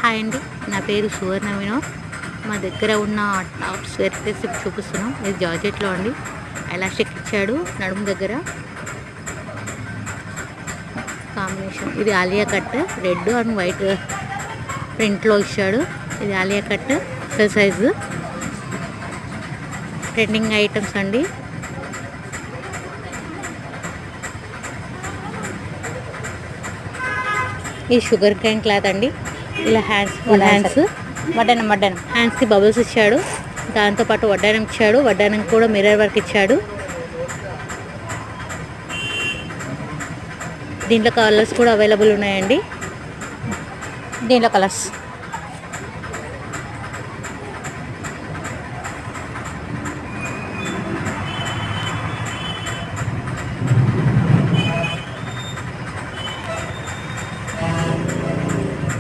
Hi అండి, నా పేరు సువర్ణ వినోద్. మా దగ్గర ఉన్న టాప్స్ వెరైటీస్ చూపిస్తున్నాం. ఇది జార్జెట్లో అండి. ఎలాస్టిక్ ఇచ్చాడు నడుము దగ్గర కాంబినేషన్. ఇది Alia cut red and white ప్రింట్లో ఇచ్చాడు. ఇది Alia cut XL size trending items అండి. ఇది షుగర్ క్యాన్ క్లాత్ అండి. ఇలా హ్యాండ్స్కి బబుల్స్ ఇచ్చాడు. దాంతోపాటు వడ్డానం ఇచ్చాడు. వడ్డానం కూడా మిర్రర్ వర్క్ ఇచ్చాడు. దీంట్లో కలర్స్ కూడా అవైలబుల్ ఉన్నాయండి. దీంట్లో కలర్స్